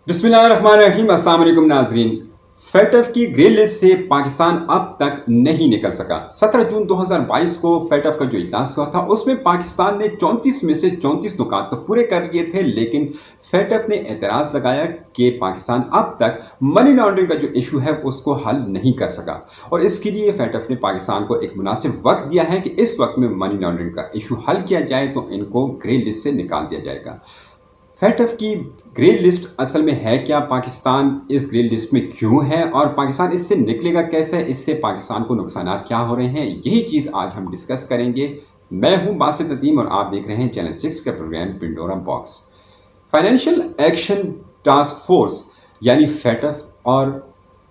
बिस्मिल्लाहिर्रहमानिर्रहीम। अस्सलाम वालेकुम नाजरीन। फेटफ की ग्रे लिस्ट से पाकिस्तान अब तक नहीं निकल सका। 17 जून 2022 को फेटफ का जो इजलास हुआ था उसमें पाकिस्तान ने 34 में से 34 नुकात तो पूरे कर लिए थे, लेकिन फेटफ ने एतराज़ लगाया कि पाकिस्तान अब तक मनी लॉन्ड्रिंग का जो इशू है उसको हल नहीं कर सका, और इसके लिए फेटफ ने पाकिस्तान को एक मुनासिब वक्त दिया है कि इस वक्त में मनी लॉन्ड्रिंग का इशू हल किया जाए तो इनको ग्रे लिस्ट से निकाल दिया जाएगा। फेटफ की ग्रे लिस्ट असल में है क्या, पाकिस्तान इस ग्रे लिस्ट में क्यों है और पाकिस्तान इससे निकलेगा कैसे, इससे पाकिस्तान को नुकसान क्या हो रहे हैं, यही चीज़ आज हम डिस्कस करेंगे। मैं हूं बासित अदीम और आप देख रहे हैं चैनल 6 का programme Pandora box. Financial action task force यानी फेटफ और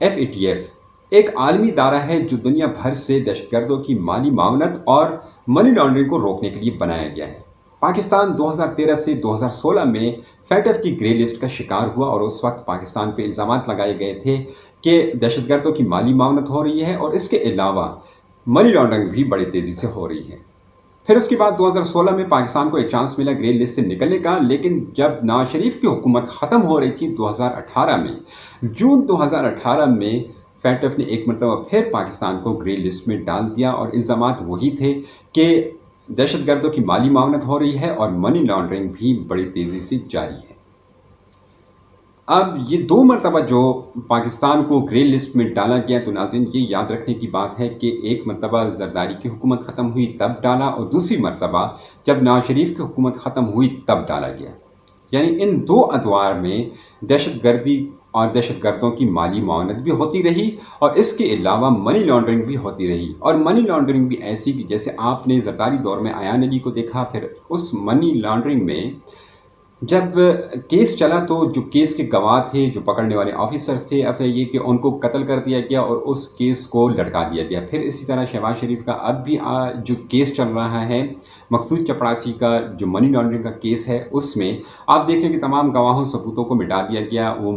FATF एक आलमी इदारा है जो दुनिया भर से दहशतगर्दों की माली मावनत और मनी लॉन्ड्रिंग को रोकने के लिए बनाया गया है। पाकिस्तान 2013 से 2016 में फेटफ की ग्रे लिस्ट का शिकार हुआ और उस वक्त पाकिस्तान पे इल्ज़ाम लगाए गए थे कि दहशतगर्दों की माली मावनत हो रही है और इसके अलावा मनी लॉन्ड्रिंग भी बड़ी तेज़ी से हो रही है। फिर उसके बाद 2016 में पाकिस्तान को एक चांस मिला ग्रे लिस्ट से निकलने का, लेकिन जब नवाज शरीफ की हुकूमत ख़त्म हो रही थी 2018 में, जून 2018 में फेटफ ने एक मरतबा फिर पाकिस्तान को ग्रे लिस्ट में डाल दिया और इल्ज़ामात वही थे कि दहशतगर्दों की माली मावनत हो रही है और मनी लॉन्ड्रिंग भी बड़ी तेज़ी से जारी है। अब ये दो मरतबा जो पाकिस्तान को ग्रे लिस्ट में डाला गया, तो नाज़रीन ये याद रखने की बात है कि एक मरतबा जरदारी की हुकूमत ख़त्म हुई तब डाला और दूसरी मरतबा जब नवाज शरीफ की हुकूमत ख़त्म हुई तब डाला गया। यानी इन दो अदवार में दहशतगर्दी और दहशतगर्दों की माली मावनत भी होती रही और इसके अलावा मनी लॉन्ड्रिंग भी होती रही, और मनी लॉन्ड्रिंग भी ऐसी कि जैसे आपने जरदारी दौर में आयान अली को देखा, फिर उस मनी लॉन्ड्रिंग में जब केस चला तो जो केस के गवाह थे, जो पकड़ने वाले ऑफिसर्स थे, अब ये कि उनको कत्ल कर दिया गया और उस केस को लटका दिया गया। फिर इसी तरह शहबाज शरीफ का अब भी जो केस चल रहा है, मकसूद चपड़ासी का जो मनी लॉन्ड्रिंग का केस है, उसमें आप देख लें कि तमाम गवाहों सबूतों को मिटा दिया गया, वो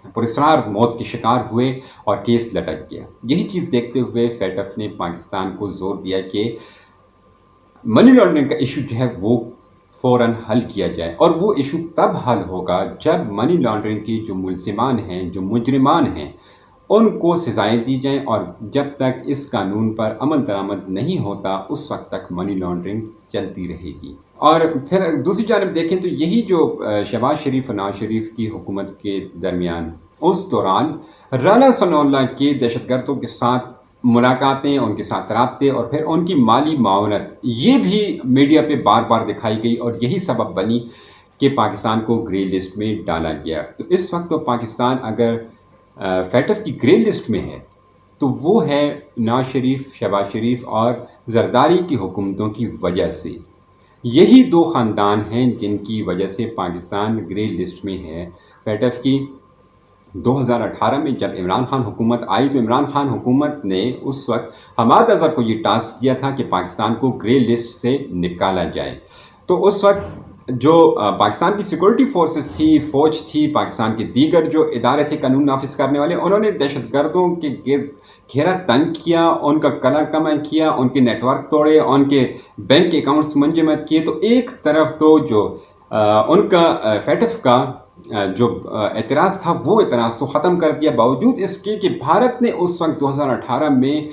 पुरस्कार मौत के शिकार हुए और केस लटक गया। यही चीज़ देखते हुए फेटफ ने पाकिस्तान को जोर दिया कि मनी लॉन्ड्रिंग का इशू जो है वो फ़ौरन हल किया जाए, और वो इशू तब हल होगा जब मनी लॉन्ड्रिंग की जो मुल्ज़िमान हैं, जो मुजरिमान हैं, उनको सज़ाएँ दी जाएँ, और जब तक इस कानून पर अमल दरामद नहीं होता उस वक्त तक मनी लॉन्ड्रिंग चलती रहेगी। और फिर दूसरी जानब देखें तो यही जो शहबाज शरीफ और नवाज शरीफ की हुकूमत के दरमियान उस दौरान राना सनाउल्लाह के दहशतगर्दों के साथ मुलाकातें, उनके साथ राब्ते और फिर उनकी माली मावनत, ये भी मीडिया पे बार बार दिखाई गई और यही सबब बनी कि पाकिस्तान को ग्रे लिस्ट में डाला गया। तो इस वक्त तो पाकिस्तान अगर फेटफ की ग्रे लिस्ट में है तो वो है नवाज शरीफ, शहबाज शरीफ और जरदारी की हुकूमतों की वजह से। यही दो ख़ानदान हैं जिनकी वजह से पाकिस्तान ग्रे लिस्ट में है। फेटफ की 2018 में जब इमरान खान हुकूमत आई तो इमरान खान हुकूमत ने उस वक्त हमाद अज़हर को ये टास्क दिया था कि पाकिस्तान को ग्रे लिस्ट से निकाला जाए। तो उस वक्त जो पाकिस्तान की सिक्योरिटी फोर्सेस थी, फ़ौज थी, पाकिस्तान के दीगर जो इदारे थे कानून नाफिज करने वाले, उन्होंने दहशतगर्दों के घेरा तंग किया, उनका कला कमा किया, उनके नेटवर्क तोड़े, उनके बैंक अकाउंट्स मंजमद किए। तो एक तरफ तो जो उनका फेटफ का जो एतराज़ था वो एतराज़ तो ख़त्म कर दिया, बावजूद इसके कि भारत ने उस वक्त 2018 में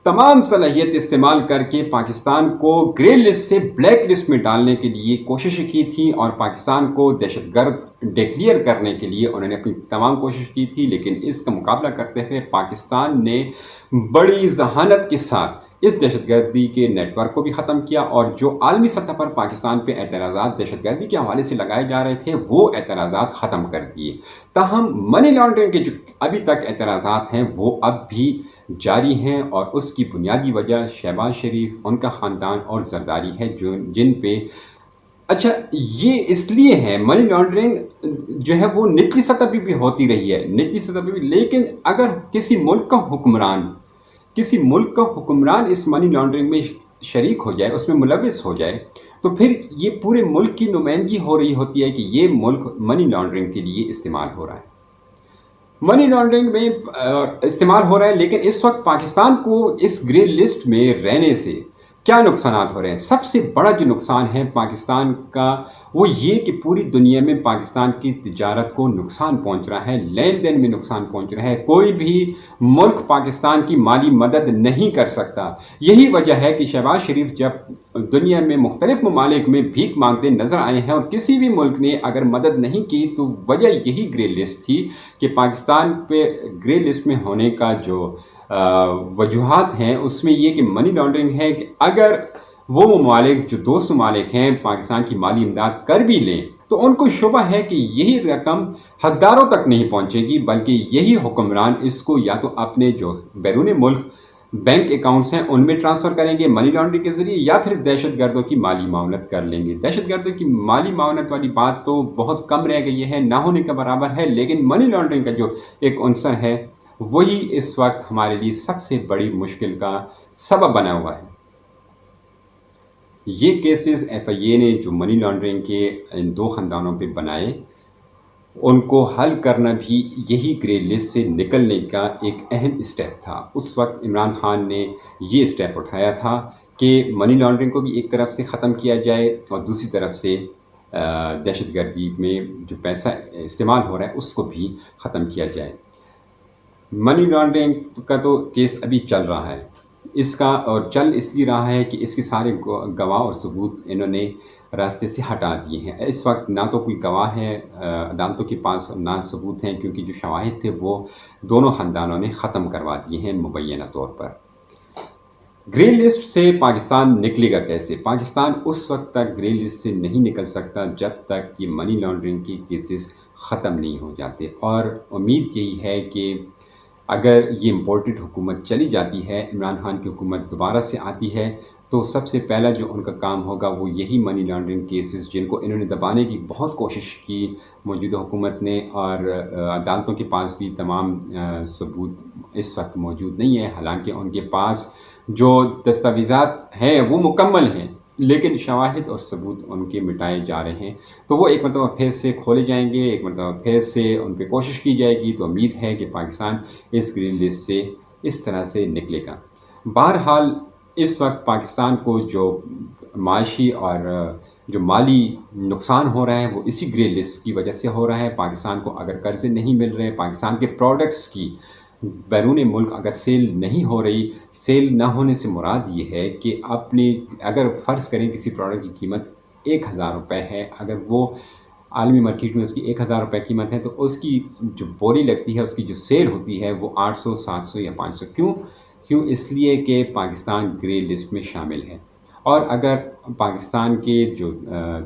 तमाम सलाहियत इस्तेमाल करके पाकिस्तान को ग्रे लिस्ट से ब्लैक लिस्ट में डालने के लिए कोशिश की थी और पाकिस्तान को दहशतगर्द डिक्लेयर करने के लिए उन्होंने अपनी तमाम कोशिश की थी। लेकिन इसका मुकाबला करते हुए पाकिस्तान ने बड़ी जहानत के साथ इस दहशतगर्दी के नेटवर्क को भी ख़त्म किया, और जो आलमी सतह पर पाकिस्तान पे एतराज़ात दहशतगर्दी के हवाले से लगाए जा रहे थे वो एतराज़ात ख़त्म कर दिए। ताहम मनी लॉन्ड्रिंग के जो अभी तक एतराज़ात हैं वो अब भी जारी हैं, और उसकी बुनियादी वजह शहबाज शरीफ, उनका ख़ानदान और जरदारी है, जो जिन पे अच्छा ये इसलिए है मनी लॉन्ड्रिंग जो है वो निचली सतह पर भी होती रही है, निचली सतह पर भी। लेकिन अगर किसी मुल्क का हुक्मरान इस मनी लॉन्ड्रिंग में शरीक हो जाए, उसमें मुलविस हो जाए, तो फिर ये पूरे मुल्क की नुमाइंदगी हो रही होती है कि ये मुल्क मनी लॉन्ड्रिंग के लिए इस्तेमाल हो रहा है, मनी लॉन्ड्रिंग में इस्तेमाल हो रहा है। लेकिन इस वक्त पाकिस्तान को इस ग्रे लिस्ट में रहने से کیا نقصانات ہو رہے ہیں؟ سب سے بڑا جو نقصان ہے پاکستان کا وہ یہ کہ پوری دنیا میں پاکستان کی تجارت کو نقصان پہنچ رہا ہے، لین دین میں نقصان پہنچ رہا ہے۔ کوئی بھی ملک پاکستان کی مالی مدد نہیں کر سکتا۔ یہی وجہ ہے کہ شہباز شریف جب دنیا میں مختلف ممالک میں بھیک مانگتے نظر آئے ہیں اور کسی بھی ملک نے اگر مدد نہیں کی تو وجہ یہی گرے لسٹ تھی کہ پاکستان پہ گرے لسٹ میں ہونے کا جو وجوہات ہیں اس میں یہ کہ منی لانڈرنگ ہے کہ اگر وہ ممالک جو دوست ممالک ہیں پاکستان کی مالی امداد کر بھی لیں تو ان کو شبہ ہے کہ یہی رقم حقداروں تک نہیں پہنچے گی، بلکہ یہی حکمران اس کو یا تو اپنے جو بیرون ملک بینک اکاؤنٹس ہیں ان میں ٹرانسفر کریں گے منی لانڈرنگ کے ذریعے، یا پھر دہشت گردوں کی مالی معاونت کر لیں گے۔ دہشت گردوں کی مالی معاونت والی بات تو بہت کم رہ گئی ہے، نہ ہونے کا برابر ہے، لیکن منی لانڈرنگ کا جو ایک عنصر ہے وہی اس وقت ہمارے لیے سب سے بڑی مشکل کا سبب بنا ہوا ہے۔ یہ کیسز ایف آئی اے نے جو منی لانڈرنگ کے ان دو خاندانوں پہ بنائے ان کو حل کرنا بھی یہی گرے لسٹ سے نکلنے کا ایک اہم اسٹیپ تھا۔ اس وقت عمران خان نے یہ اسٹیپ اٹھایا تھا کہ منی لانڈرنگ کو بھی ایک طرف سے ختم کیا جائے اور دوسری طرف سے دہشت گردی میں جو پیسہ استعمال ہو رہا ہے اس کو بھی ختم کیا جائے۔ منی لانڈرنگ کا تو کیس ابھی چل رہا ہے، اس کا اور چل اس لیے رہا ہے کہ اس کے سارے گواہ اور ثبوت انہوں نے راستے سے ہٹا دیے ہیں۔ اس وقت نہ تو کوئی گواہ ہے عدالتوں کے پاس، نہ ثبوت ہیں، کیونکہ جو شواہد تھے وہ دونوں خاندانوں نے ختم کروا دیے ہیں مبینہ طور پر۔ گرے لسٹ سے پاکستان نکلے گا کیسے؟ پاکستان اس وقت تک گرے لسٹ سے نہیں نکل سکتا جب تک یہ منی لانڈرنگ کی کیسز ختم نہیں ہو جاتے، اور امید یہی ہے کہ اگر یہ امپورٹڈ حکومت چلی جاتی ہے، عمران خان کی حکومت دوبارہ سے آتی ہے، تو سب سے پہلا جو ان کا کام ہوگا وہ یہی منی لانڈرنگ کیسز جن کو انہوں نے دبانے کی بہت کوشش کی موجودہ حکومت نے، اور عدالتوں کے پاس بھی تمام ثبوت اس وقت موجود نہیں ہے، حالانکہ ان کے پاس جو دستاویزات ہیں وہ مکمل ہیں، لیکن شواہد اور ثبوت ان کے مٹائے جا رہے ہیں۔ تو وہ ایک مرتبہ پھر سے کھولے جائیں گے، ایک مرتبہ پھر سے ان پہ کوشش کی جائے گی، تو امید ہے کہ پاکستان اس گرین لسٹ سے اس طرح سے نکلے گا۔ بہرحال اس وقت پاکستان کو جو معاشی اور جو مالی نقصان ہو رہا ہے وہ اسی گرے لسٹ کی وجہ سے ہو رہا ہے۔ پاکستان کو اگر قرضے نہیں مل رہے، پاکستان کے پروڈکٹس کی بیرون ملک اگر سیل نہیں ہو رہی، سیل نہ ہونے سے مراد یہ ہے کہ اگر فرض کریں کسی پروڈکٹ کی قیمت 1000 روپے ہے، اگر وہ عالمی مارکیٹ میں اس کی 1000 روپے قیمت ہے، تو اس کی جو بولی لگتی ہے، اس کی جو سیل ہوتی ہے وہ 800، 700 یا 500۔ کیوں؟ اس لیے کہ پاکستان گرے لسٹ میں شامل ہے، اور اگر پاکستان کے جو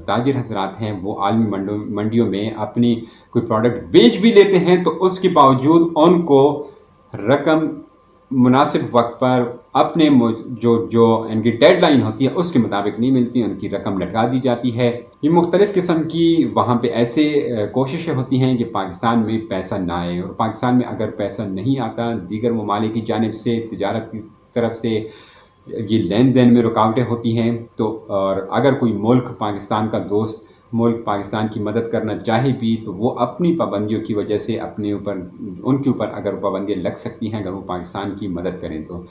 تاجر حضرات ہیں وہ عالمی منڈیوں میں اپنی کوئی پروڈکٹ بیچ بھی لیتے ہیں تو اس کے باوجود ان کو رقم مناسب وقت پر اپنے جو ان کی ڈیڈ لائن ہوتی ہے اس کے مطابق نہیں ملتی، ان کی رقم لٹکا دی جاتی ہے۔ یہ مختلف قسم کی وہاں پہ ایسے کوششیں ہوتی ہیں کہ پاکستان میں پیسہ نہ آئے، اور پاکستان میں اگر پیسہ نہیں آتا، دیگر ممالک کی جانب سے تجارت کی طرف سے یہ لین دین میں رکاوٹیں ہوتی ہیں، تو اور اگر کوئی ملک پاکستان کا دوست ملک پاکستان کی مدد کرنا چاہے بھی تو وہ اپنی پابندیوں کی وجہ سے ان کے اوپر اگر پابندیاں لگ سکتی ہیں اگر وہ پاکستان کی مدد کریں، تو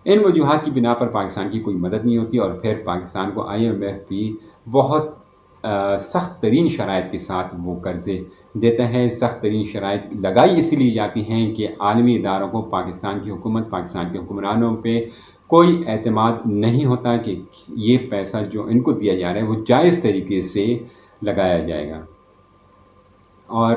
ان وجوہات کی بنا پر پاکستان کی کوئی مدد نہیں ہوتی، اور پھر پاکستان کو IMF بھی بہت سخت ترین شرائط کے ساتھ وہ قرضے دیتا ہے۔ سخت ترین شرائط لگائی اس لیے جاتی ہیں کہ عالمی اداروں کو پاکستان کی حکومت، پاکستان کے حکمرانوں پہ کوئی اعتماد نہیں ہوتا کہ یہ پیسہ جو ان کو دیا جا رہا ہے وہ جائز طریقے سے لگایا جائے گا، اور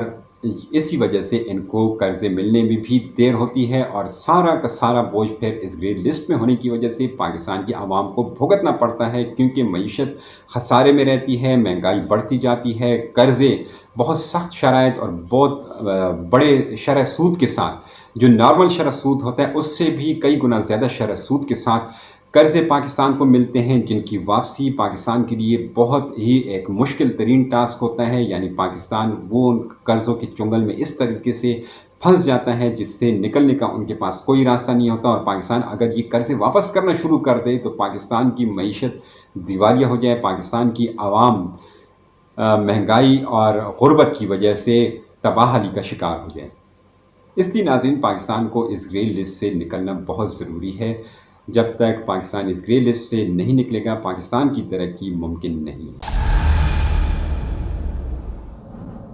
اسی وجہ سے ان کو قرضے ملنے میں بھی دیر ہوتی ہے، اور سارا کا سارا بوجھ پھر اس گرے لسٹ میں ہونے کی وجہ سے پاکستان کی عوام کو بھگتنا پڑتا ہے، کیونکہ معیشت خسارے میں رہتی ہے، مہنگائی بڑھتی جاتی ہے، قرضے بہت سخت شرائط اور بہت بڑے شرح سود کے ساتھ، جو نارمل شرح سود ہوتا ہے اس سے بھی کئی گنا زیادہ شرح سود کے ساتھ قرضے پاکستان کو ملتے ہیں، جن کی واپسی پاکستان کے لیے بہت ہی ایک مشکل ترین ٹاسک ہوتا ہے۔ یعنی پاکستان وہ ان قرضوں کے چنگل میں اس طریقے سے پھنس جاتا ہے جس سے نکلنے کا ان کے پاس کوئی راستہ نہیں ہوتا، اور پاکستان اگر یہ قرضے واپس کرنا شروع کر دے تو پاکستان کی معیشت دیوالیہ ہو جائے، پاکستان کی عوام مہنگائی اور غربت کی وجہ سے تباہی کا شکار ہو جائے۔ اس لیے ناظرین، پاکستان کو اس گرے لسٹ سے نکلنا بہت ضروری ہے۔ جب تک پاکستان اس گرے لسٹ سے نہیں نکلے گا پاکستان کی ترقی ممکن نہیں ہے۔